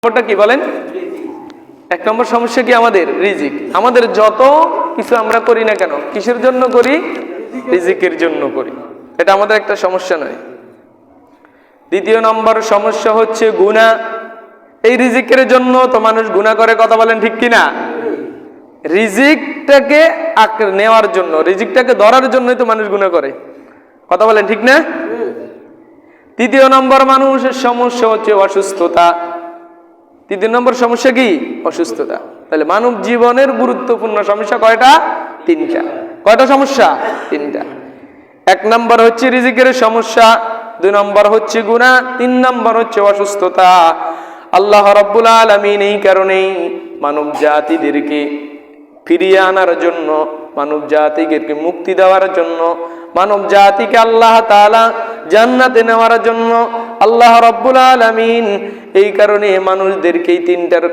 ওটা কি বলেন? 1 নম্বর সমস্যা কি? আমাদের রিজিক। আমাদের যত কিছু আমরা করি না কেন, কিসের জন্য করি? রিজিকের জন্য করি। এটা আমাদের একটা সমস্যা নয়। 2 নম্বর সমস্যা হচ্ছে গুনাহ। এই রিজিকের জন্য তো মানুষ গুনাহ করে, কথা বলেন ঠিক কিনা? রিজিকটাকে নেওয়ার জন্য, রিজিকটাকে ধরার জন্যই তো মানুষ গুনাহ করে, কথা বলেন ঠিক না? 3 নম্বর মানুষের সমস্যা হচ্ছে অসুস্থতা। 3 নম্বর সমস্যা কি? অসুস্থতা। তাহলে মানব জীবনের গুরুত্বপূর্ণ সমস্যা কয়টা? 3টা। কয়টা সমস্যা? 3টা। 1 নম্বর হচ্ছে রিজিকের সমস্যা, 2 নম্বর হচ্ছে গুনাহ, 3 নম্বর হচ্ছে অসুস্থতা। আল্লাহ রাব্বুল আলামিন এই কারণেই মানব জাতিদেরকে ফিরিয়ে আনার জন্য, মানব জাতিকে মুক্তি দেওয়ার জন্য, মানব জাতিকে আল্লাহ তাআলা জান্নাতে নেওয়ার জন্য আল্লাহ রাব্বুল আলামিন এই কারণে মানুষদেরকে 3টার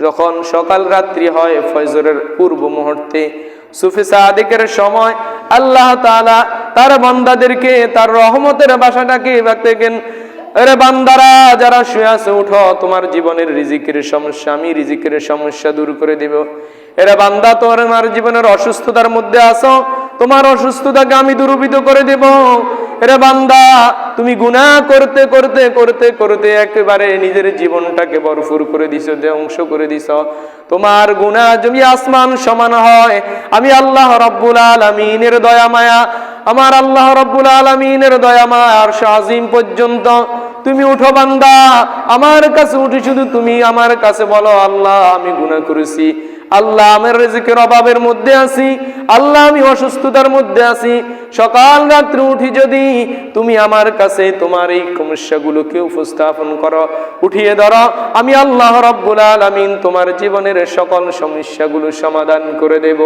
যখন সকাল রাত্রি হয়, ফজরের পূর্ব মুহূর্তে সুফি সাদিকের সময় আল্লাহ তাআলা তার বান্দাদেরকে তার রহমতের বাসাটাকে বাঁধতেন। আরে বান্দারা যারা শুয়ে আছে, উঠো, তোমার জীবনের রিজিকের সমস্যা আমি রিজিকের সমস্যা দূর করে দেব। এরা বান্দা, তোমার জীবনের অসুস্থতার মধ্যে আছো, তোমার অসুস্থতাকে আমি দূরীভূত করে দেব। এরা বান্দা, তুমি গুনাহ করতে করতে করতে করতে একেবারে নিজের জীবনটাকে ভরপুর করে দিছো, ধ্বংস করে দিছো। তোমার গুনাহ জমি আসমান সমান হয়। আমি আল্লাহ রাব্বুল আলামিনের দয়া মায়া, আমার আল্লাহ রাব্বুল আলামিনের দয়া মায়া আরশ আজিম পর্যন্ত তুমি উঠো বান্দা, আমার কাছে উঠে শুধু তুমি আমার কাছে বলো, আল্লাহ আমি গুনাহ করেছি, আল্লাহ আমার রিজিকের অভাবের মধ্যে আছি, আল্লাহ আমি অসুস্থতার মধ্যে আছি। সকাল রাত্রি উঠি যদি তুমি আমার কাছে তোমার এই সমস্যাগুলোকে উপস্থাপন করো, উঠিয়ে ধরো, আমি আল্লাহ রাব্বুল আলামিন তোমার জীবনের সকল সমস্যাগুলো সমাধান করে দেব।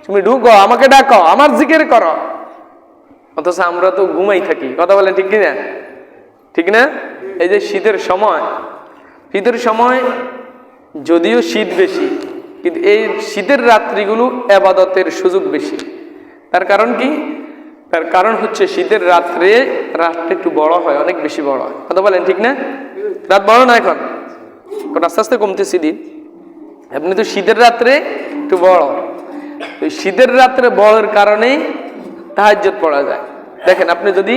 তুমি ঢুকো, আমাকে ডাকো, আমার জিকির করো। অথচ আমরা তো ঘুমাই থাকি, কথা বলেন ঠিক কিনা? ঠিক না? এই যে শীতের সময়, শীতের সময় যদিও শীত বেশি, কিন্তু এই শীতের রাত্রিগুলো ইবাদতের সুযোগ বেশি। তার কারণ কি? তার কারণ হচ্ছে শীতের রাত্রে রাতটা একটু বড় হয়, অনেক বেশি বড় হয়, কথা বলেন ঠিক না? রাত বড় না এখন আস্তে আস্তে কমতেছে দিন। আপনি তো শীতের রাত্রে একটু বড়, শীতের রাত্রে বড়ের কারণেই তাহাজ্জুদ পড়া যায়। দেখেন, আপনি যদি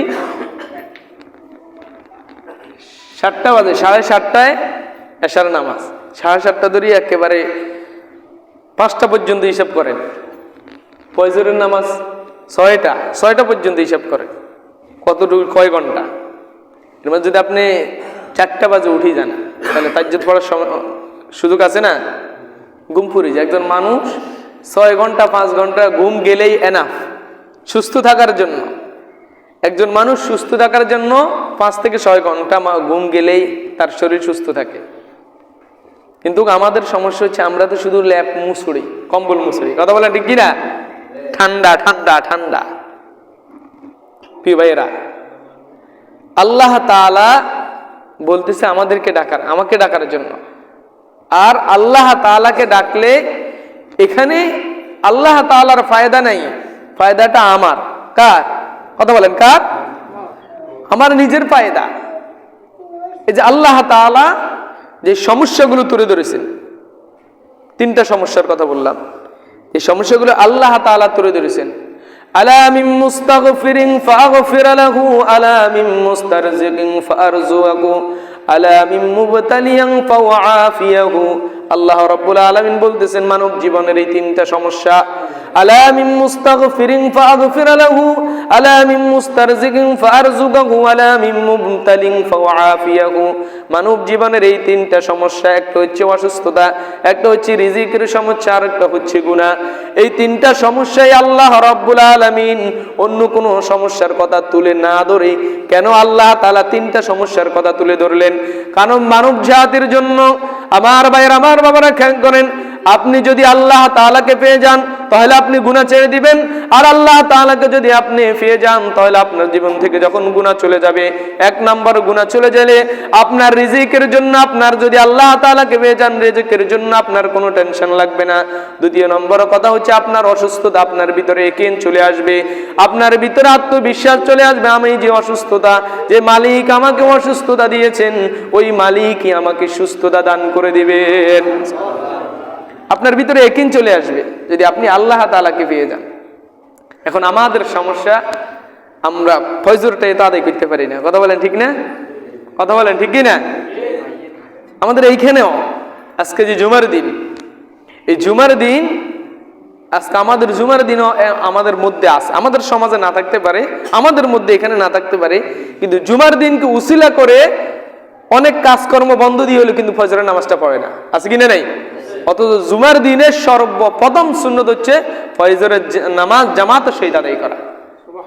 7টা বাজে, 7:30টায় এশার নামাজ, 7:30টা ধরে একেবারে 5টা পর্যন্ত হিসাব করেন। ফজরের নামাজ 6টা পর্যন্ত হিসাব করেন, কতটুকু, কয় ঘন্টা? এর মধ্যে যদি আপনি 4টা বাজে উঠি যান, তাহলে তাহাজ্জুদ পড়ার সুযোগ আছে না? ঘুম পুরি যায়। একজন মানুষ 6 ঘন্টা 5 ঘন্টা ঘুম গেলেই এনাফ সুস্থ থাকার জন্য। একজন মানুষ সুস্থ থাকার জন্য 5 থেকে 6 ঘন্টা ঘুম গেলেই তার শরীর সুস্থ থাকে। কিন্তু আমাদের সমস্যা হচ্ছে আমরা তো শুধু ল্যাপ মুছড়ি, কম্বল মুছড়ি, কথা বলেন ঠিক কিনা? ঠান্ডা ঠান্ডা ঠান্ডা। প্রিয় ভাইয়েরা, আল্লাহ তাআলা বলতেছে আমাদেরকে ডাকার, আমাকে ডাকার জন্য। আর আল্লাহ তাআলাকে ডাকলে এখানে আল্লাহ তাআলার ফায়দা নাই, ফায়দাটা আমার। কার? কথা বলেন কার? আমার নিজের ফায়দা। এই যে আল্লাহ তাআলা যে সমস্যাগুলো তুলে ধরেছেন, 3টা সমস্যার কথা বললাম, এই সমস্যাগুলো আল্লাহ তাআলা তুলে ধরেছেন। আলা মিন মুস্তাগফিরিন ফাগফির লাহু, আলা মিন মুস্তারজিকিন ফারজুকহু, আলা মিন মুবতালিয়ান ফাআফিয়াহু। আল্লাহ রাব্বুল আলামিন বলতেছেন মানব জীবনের এই 3টা সমস্যা, আলা মিন মুস্তাগফিরিন ফাগফির লাহু, আলা মিন মুস্তারজিকিন ফারজুকহু, আলা মিন মুবতালিন ফাআফিয়াহু। মানব জীবনের এই 3টা সমস্যা, একটা হচ্ছে অসুস্থতা, একটা হচ্ছে রিজিকের সমস্যা, আর একটা হচ্ছে গুনাহ। এই 3টা সমস্যাই আল্লাহ রাব্বুল আলামিন অন্য কোনো সমস্যার কথা তুলে না ধরে কেন আল্লাহ তাআলা 3টা সমস্যার কথা তুলে ধরলেন? কারণ মানব জাতির জন্য, আমার ভাইয়ের, আমার বাবারা খেয়াল করেন, আপনি যদি আল্লাহ তাআলাকে পেয়ে যান, তাহলে আপনি গুনাহ ছেড়ে দিবেন। আর আল্লাহ তাআলাকে যদি আপনি পেয়ে যান তাহলে আপনার জীবন থেকে যখন গুনাহ চলে যাবে, এক নাম্বার গুনাহ চলে গেলে আপনার রিজিকের জন্য, আপনার যদি আল্লাহ তাআলাকে পেয়ে যান রিজিকের জন্য আপনার কোনো টেনশন লাগবে না। দ্বিতীয় নম্বর কথা হচ্ছে আপনার অসুস্থতা আপনার ভিতরে ইয়াকিন চলে আসবে, আপনার ভিতরে আত্মবিশ্বাস চলে আসবে। আমি যে অসুস্থতা, যে মালিক আমাকে অসুস্থতা দিয়েছেন, ওই মালিকই আমাকে সুস্থতা দান করে দিবেন। আপনার ভিতরে ইয়াকিন চলে আসবে যদি আপনি আল্লাহ তাআলাকে পেয়ে যান। এখন আমাদের সমস্যা, আমরা ফজরটা তো আদায় করতে পারি না। কথা বলেন ঠিক না? কথা বলেন ঠিক কি না? আমাদের এইখানেও আজকে যে জুমার দিন, এই জুমার দিন, আজকে আমাদের জুমার দিনও আমাদের মধ্যে আছে, আমাদের সমাজে না থাকতে পারে, আমাদের মধ্যে এখানে না থাকতে পারে, কিন্তু জুমার দিনকে উসিলা করে অনেক কাজকর্ম বন্ধ দিয়ে হলো কিন্তু ফজরের নামাজটা পড়ে না, আছে কিনা নাই? অথচ জুমার দিনের সর্বপ্রথম সুন্নত হচ্ছে ফজরের নামাজ জামাতের সহিত আদায় করা।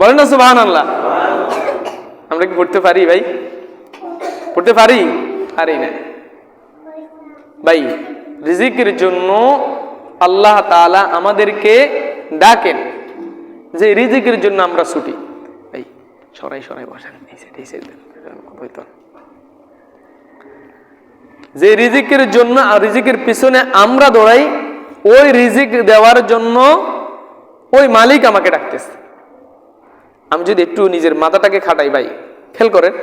বলেন না সুবহানাল্লাহ? আমরা কি পড়তে পারি ভাই? পড়তে পারি? পারি না ভাই। রিজিকের জন্য আল্লাহ তাআলা আমাদেরকে ডাকেন, যে রিজিকের জন্য আমরা ছুটি। ভাই সরাই সরাই বসেন, যে রিজিকের জন্য, রিজিকের পিছনে আমরা দৌড়াই, ওই রিজিক দেওয়ার জন্য ওই মালিক আমাকে ডাকতেছে। আমি যদি একটু নিজের মাথাটাকে খাটাই ভাই, খেয়াল করেন,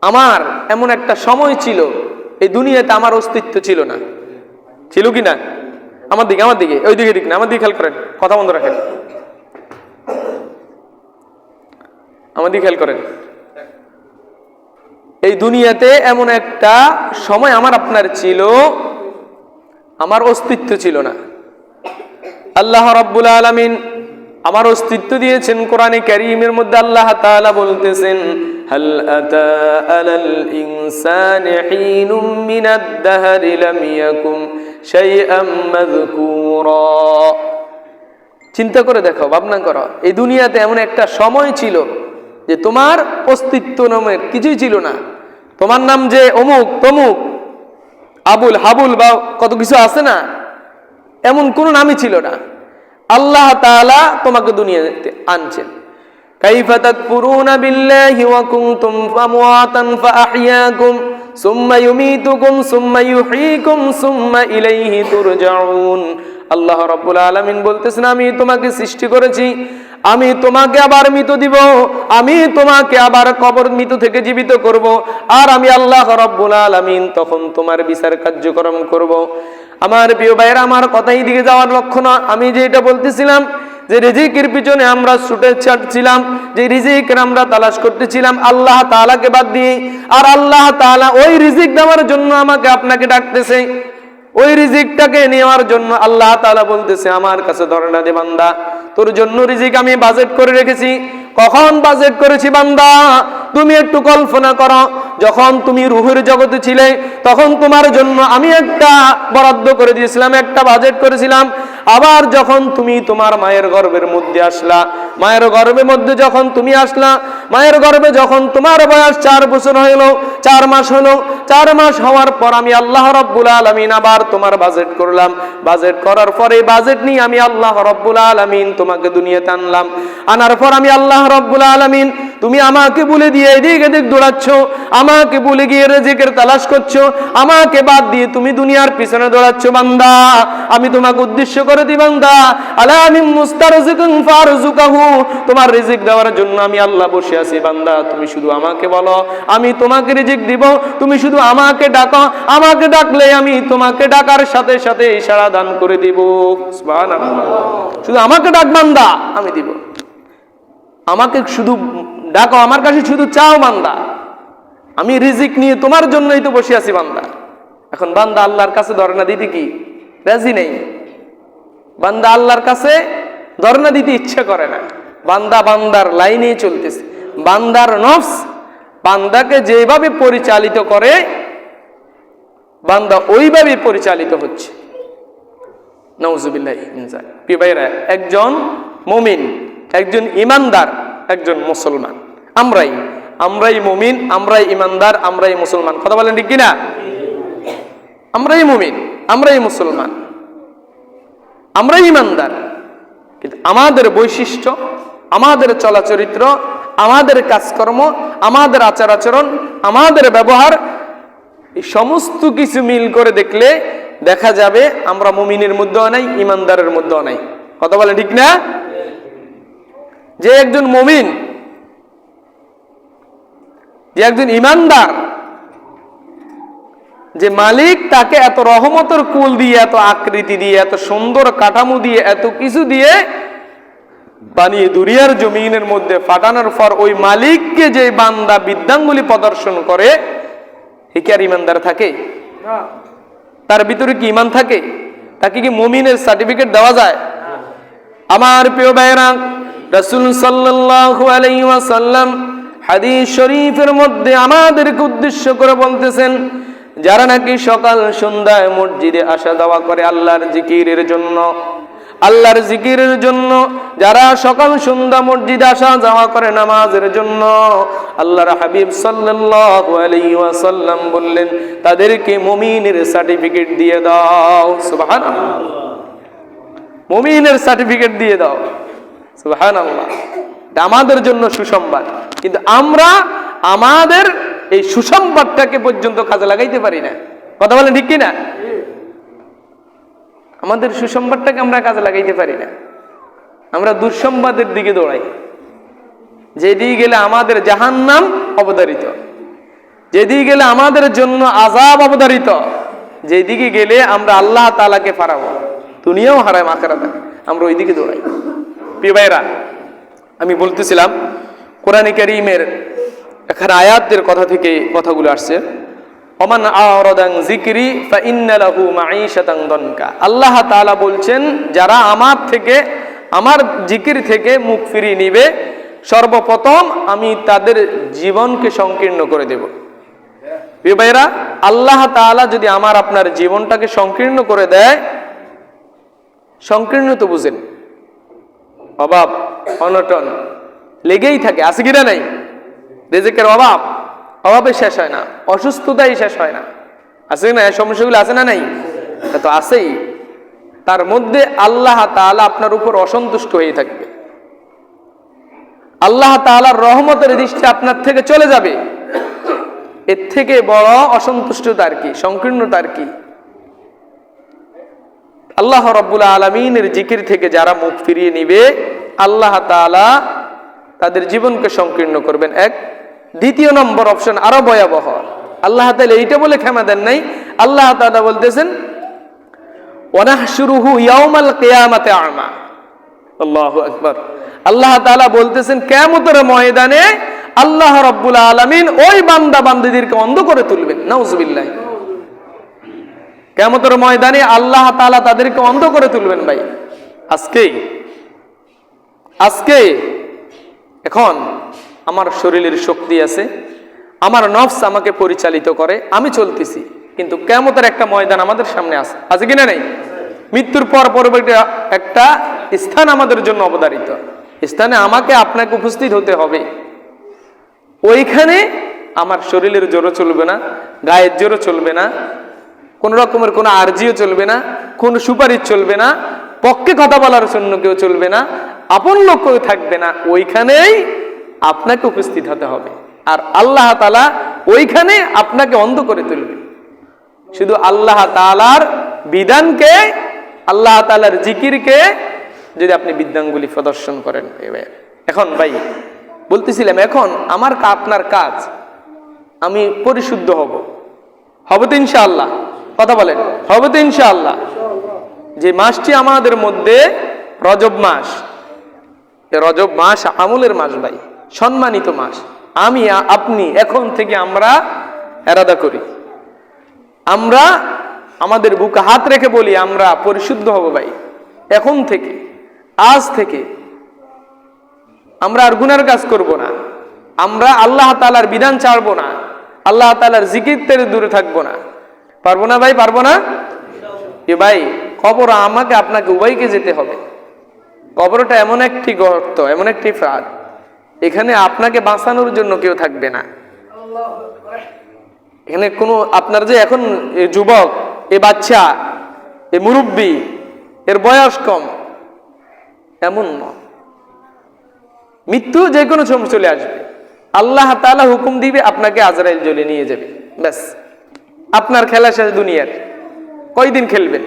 আমার এমন একটা সময় ছিল এই দুনিয়াতে আমার অস্তিত্ব ছিল না, ছিল কি না? আমার দিকে ওই দিকে দিক না, আমার দিকে খেয়াল করেন, কথা বন্ধ রাখেন, আমার দিকে খেয়াল করেন। এই দুনিয়াতে এমন একটা সময় আমার আপনার ছিল, আমার অস্তিত্ব ছিল না। আল্লাহ রাব্বুল আলামিন আমার অস্তিত্ব দিয়েছেন। কোরআনে কারীমের মধ্যে আল্লাহ তাআলা বলতেছেন, হাল আতা আলাল ইনসানি হিনুম মিনাদ দাহরি লাম ইয়াকুম শাইআম মাযকুরা। চিন্তা করে দেখো, ভাবনা করো, এই দুনিয়াতে এমন একটা সময় ছিল যে তোমার অস্তিত্ব নামের কিছুই ছিল না। তোমার নাম যে অমুক তমুক, আবুল হাবুল বা কত কিছু আছে না, এমন কোন নামই ছিল না। আল্লাহ তাআলা তোমাকে দুনিয়াতে আনছেন। কাইফা তাকফুরুনা বিল্লাহি ওয়া কুনতুম আমওয়াতান ফাআহইয়াকুম সুম্মা ইউমীতুকুম সুম্মা ইউহয়ীকুম সুম্মা ইলাইহি তুরজাউন। আল্লাহ রাব্বুল আলামিন বলতেছেন, আমি তোমাকে সৃষ্টি করেছি, আমি তোমাকে আবার মৃত দিব, আমি তোমাকে আবার কবর মৃত থেকে জীবিত করব, আর আমি আল্লাহ রাব্বুল আলামিন তখন তোমার বিচার কার্যক্রম করব। আমার প্রিয় ভাইয়েরা, আমার কথাই দিকে যাওয়ার লক্ষ্য না। আমি যে এটা বলতেছিলাম যে রিজিকের পিছনে আমরা ছুটে ছাড়ছিলাম, যে রিজিকের আমরা তালাশ করতেছিলাম আল্লাহ তাআলাকে বাদ দিয়ে, আর আল্লাহ তাআলা ওই রিজিক দেওয়ার জন্য আমাকে আপনাকে ডাকতেছে। ওই রিজিকটাকে নেওয়ার জন্য আল্লাহ তাআলা বলতেছে, আমার কাছে ধরনা দে বান্দা, তোর জন্য রিজিক আমি বাজেট করে রেখেছি। কখন বাজেট করেছি বান্দা? তুমি একটু কল্পনা করো, যখন তুমি রূহের জগতে ছিলে তখন তোমার জন্য আমি একটা বরাদ্দ করে দিয়েছিলাম, একটা বাজেট করেছিলাম। আবার যখন তুমি তোমার মায়ের গর্ভের মধ্যে আসলা, মায়ের গর্ভের মধ্যে যখন তুমি আসলা, মায়ের গর্ভে যখন তোমার বয়স 4 বছর হলো, 4 মাস হলো, 4 মাস হওয়ার পর আমি আল্লাহ রাব্বুল আলামিন আবার তোমার বাজেট করলাম। বাজেট করার পরে বাজেট নিয়ে আমি আল্লাহ রাব্বুল আলামিন তোমাকে দুনিয়াতে আনলাম। আনার পর আমি আল্লাহ রাব্বুল আলামিন, তুমি আমাকে বলে দিয়ে এদিক এদিক দৌড়াচ্ছ, আমাকে বলে গিয়ে রিজিকের তালাশ করছো, আমাকে বাদ দিয়ে তুমি দুনিয়ার পিছনে দৌড়াচ্ছ বান্দা। আমি তোমাকে উদ্দেশ্য করে দি বান্দা, আলা মিন মুস্তারজিকুন ফারজুকাহু, তোমার রিজিক দেওয়ার জন্য আমি আল্লাহ বসে আছি বান্দা। তুমি শুধু আমাকে বলো, আমি তোমাকে রিজিক দিব। তুমি শুধু আমাকে ডাকো, আমাকে ডাকলে আমি তোমাকে ডাকার সাথে সাথে ইশারা দান করে দিব। সুবহানাল্লাহ। শুধু আমাকে ডাক বান্দা, আমি দিব। আমাকে শুধু ডাকো, আমার কাছে শুধু চাও বান্দা, আমি রিজিক নিয়ে তোমার জন্যই তো বসে আছি বান্দা। এখন বান্দা আল্লাহর কাছে ধরনা দিতে কি রাজি নেই? বান্দা আল্লাহর কাছে ধরনা দিতে ইচ্ছা করে না। বান্দা বান্দার লাইনে চলতেছে। বান্দার নফস বান্দাকে যেভাবে পরিচালিত করে, বান্দা ওইভাবে পরিচালিত হচ্ছে। নাউজুবিল্লাহি মিন যালিক। প্রিয় ভাইরা, একজন মুমিন, একজন ইমানদার, একজন মুসলমান, আমরাই মুমিন, আমরাই ইমানদার, আমরাই মুসলমান। কথা বলেন ঠিক কিনা? আমরাই মুমিন, আমরাই মুসলমান। আমরা ইমানদার, কিন্তু আমাদের বৈশিষ্ট্য, আমাদের চলাচরিত্র, আমাদের কাজকর্ম, আমাদের আচার আচরণ, আমাদের ব্যবহার, এই সমস্ত কিছু মিল করে দেখলে দেখা যাবে আমরা মুমিনের মধ্যেও নাই, ইমানদারের মধ্যেও নাই। কথা বলে ঠিক না? যে একজন মুমিন, যে একজন ইমানদার, যে মালিক তাকে এত রহমতের কুল দিয়ে, এত আকৃতি দিয়ে, এত সুন্দর কাঠামো দিয়ে, এত কিছু দিয়ে বানিয়ে দুনিয়ার জমিনের মধ্যে ফাটানোর পর ওই মালিককে যে বান্দা বিদ্যাঙ্গুলি প্রদর্শন করে, এ কি আর ইমানদার থাকে? তার ভিতরে কি ইমান থাকে? তাকে কি মুমিনের সার্টিফিকেট দেওয়া যায়? আমার প্রিয় ভাইরা, রাসূল সাল্লাল্লাহু আলাইহি ওয়াসাল্লাম হাদিস শরীফের মধ্যে আমাদেরকে উদ্দেশ্য করে বলতেছেন, যারা নাকি সকাল সন্ধ্যায় মসজিদে আসা যাওয়া করে আল্লাহর জিকিরের জন্য, আল্লাহর জিকিরের জন্য, যারা সকাল সন্ধ্যা মসজিদে আসা যাওয়া করে নামাজের জন্য, আল্লাহর হাবিব সাল্লাল্লাহু আলাইহি ওয়াসাল্লাম বললেন তাদেরকে মুমিনের সার্টিফিকেট দিয়ে দাও। সুবহানাল্লাহ, মুমিনের সার্টিফিকেট দিয়ে দাও। সুবহানাল্লাহ, এটা আমাদের জন্য সুসংবাদ। কিন্তু আমরা আমাদের এই সুসংবাদটাকে পর্যন্ত কাজে লাগাইতে পারি না। কথা বলেন ঠিক কিনা? আমাদের সুসংবাদটাকে আমরা কাজে লাগাইতে পারি না। আমরা দুঃসংবাদের দিকে দৌড়াই, যেদিকে গেলে আমাদের জাহান্নাম অবধারিত, যেদিকে গেলে আমাদের জন্য আযাব অবধারিত, যেদিকে গেলে আমরা আল্লাহ তাআলাকে হারাবো, দুনিয়াও হারাই আখিরাতে, আমরা ওই দিকে দৌড়াই। প্রিয় ভাইরা, আমি বলতেছিলাম কোরআনে কারীমের এখানে আয়াতের কথা থেকে কথাগুলো আসছে। ওমান আরাদা আন যিকরি ফাইন্না লাহু মাঈশাতান দানকা। আল্লাহ তাআলা বলছেন যারা আমার থেকে, আমার জিকির থেকে মুখ ফিরিয়ে নিবে, সর্বপ্রথম আমি তাদের জীবনকে সংকীর্ণ করে দেব। প্রিয় ভাইরা, আল্লাহ তাআলা যদি আমার আপনার জীবনটাকে সংকীর্ণ করে দেয়, সংকীর্ণ তো বুঝেন, অভাব অনটন লেগেই থাকে, আছে কিনা নাই? রিজিকের অভাব, অভাবে শেষ হয় না, অসুস্থতাই শেষ হয় না, আছে না? সমস্যাগুলো আছে না নাই? তা তো আছেই। তার মধ্যে আল্লাহ তাআলা আপনার উপর অসন্তুষ্ট হয়ে থাকবে, আল্লাহ তাআলার রহমতের দৃষ্টি আপনার থেকে চলে যাবে। এর থেকে বড় অসন্তুষ্টতা আর কি, সংকীর্ণতা আর কি? আল্লাহ রাব্বুল আলামিনের জিকির থেকে যারা মুখ ফিরিয়ে নিবে, আল্লাহ তাআলা তাদের জীবনকে সংকীর্ণ করবেন। এক। দ্বিতীয় নম্বর অপশন আরো ভয়াবহ। আল্লাহ তাআলা এইটা বলে ক্ষমা দেন নাই, আল্লাহ তাআলা বলতেছেন ওয়ানাহশুরুহু ইয়াউমাল কিয়ামাতি আমা। আল্লাহু আকবার। আল্লাহ তাআলা বলতেছেন কিয়ামতের ময়দানে আল্লাহ রাব্বুল আলামিন ওই বান্দা বান্দীদেরকে অন্ধ করে তুলবেন। নাউজুবিল্লাহ। কিয়ামতের ময়দানে আল্লাহ তাআলা তাদেরকে অন্ধ করে তুলবেন। ভাই আজকে এখন আমার শরীরের শক্তি আছে, আমার নফস আমাকে পরিচালিত করে, আমি চলতেছি, কিন্তু কিয়ামতের একটা ময়দান আমাদের সামনে আছে, আছে কিনা নেই? মৃত্যুর পর পরবর্তী একটা স্থান আমাদের জন্য অবধারিত, স্থানে আমাকে আপনাকে উপস্থিত হতে হবে। ওইখানে আমার শরীরের জোরও চলবে না, গায়ের জোরও চলবে না, কোন রকমের কোনো আরজিও চলবে না, কোন সুপারিশ চলবে না, পক্ষে কথা বলার জন্য কেউ চলবে না, আপন লোক কেউ থাকবে না। ওইখানেই আপনাকে উপস্থিত হতে হবে, আর আল্লাহ তাআলা ওইখানে আপনাকে অন্ধ করে তুলবে। শুধু আল্লাহ তাআলার বিধানকে, আল্লাহ তাআলার জিকিরকে যদি আপনি বিদ্যাঙ্গুলি প্রদর্শন করেন। এখন ভাই বলতেছিলাম, এখন আমার আপনার কাজ, আমি পরিশুদ্ধ হব তো ইনশাআল্লাহ? কথা বলেন, হবে তো ইনশাআল্লাহ? যে মাসটি আমাদের মধ্যে রজব মাস, রজব মাস আমলের মাস ভাই, সম্মানিত মাস। আমি আপনি এখন থেকে আমরা এরাদা করি, আমরা আমাদের বুকে হাত রেখে বলি আমরা পরিশুদ্ধ হব ভাই। এখন থেকে, আজ থেকে আমরা আর গুনার কাজ করব না, আমরা আল্লাহ তাআলার বিধান ছাড়বো না, আল্লাহ তাআলার জিকির থেকে দূরে থাকবো না। পারবো না ভাই? পারবো না? এ ভাই, কবর আমাকে আপনাকে উভয়কে যেতে হবে। কবরটা এমন একটি গর্ত, এমন একটি ফাঁদ, এখানে আপনাকে বাঁচানোর জন্য কেউ থাকবে না। এখানে কোনো আপনার যে এখন যুবক, এ বাচ্চা, এ মুরব্বী, এর বয়স কম, এমন নয়। মৃত্যু যে কোনো সময় চলে আসবে, আল্লাহ তাআলা হুকুম দিবে আপনাকে আজরাইল জ্বলে নিয়ে যাবে, ব্যাস আপনার খেলা শেষ দুনিয়ার। কয়দিন খেলবেন,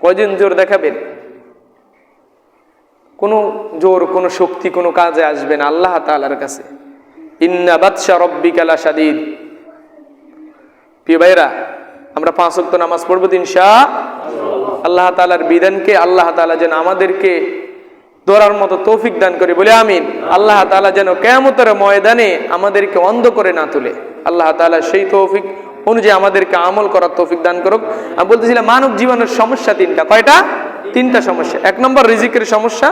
কয়দিন জোর দেখাবেন? কোনো জোর, কোনো শক্তি কোনো কাজে আসবে না আল্লাহ তাআলার কাছে। ইন্না বাতশা রাব্বিকা লাশাদীদ। প্রিয় ভাইরা, আমরা 5 ওয়াক্ত নামাজ পড়বো ইনশাআল্লাহ। আল্লাহ তাআলার বিধানকে আল্লাহ তাআলা যেন আমাদেরকে ধরার মতো তৌফিক দান করে, বলে আমিন। আল্লাহ তাআলা যেন কিয়ামতের ময়দানে আমাদেরকে অন্ধ করে না তুলে। আল্লাহ তাআলা সেই তৌফিক অনুযায়ী আমাদেরকে আমল করার তৌফিক দান করুক। আমি বলতেছিলাম মানব জীবনের সমস্যা 3টা। কয়টা? 3টা সমস্যা। 1 নম্বর রিজিকের সমস্যা,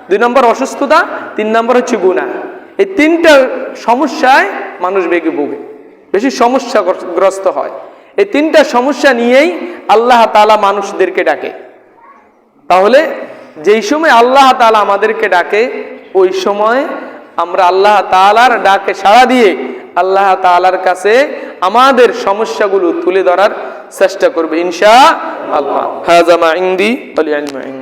2 নম্বর অসুস্থতা, 3 নম্বর হচ্ছে গুনাহ। এই 3টা সমস্যায় মানুষ বেশি সমস্যাগ্রস্ত হয়। এই 3টা সমস্যা নিয়েই আল্লাহ তাআলা মানুষদেরকে ডাকে। তাহলে যেই সময় আল্লাহ তাআলা আমাদেরকে ডাকে, ওই সময় আমরা আল্লাহ তাআলার ডাকে সাড়া দিয়ে আল্লাহ তাআলার কাছে আমাদের সমস্যাগুলো তুলে ধরার চেষ্টা করব ইনশাআল্লাহ। হাযা মা ইনদি ওয়াল ইলমু ইনদি।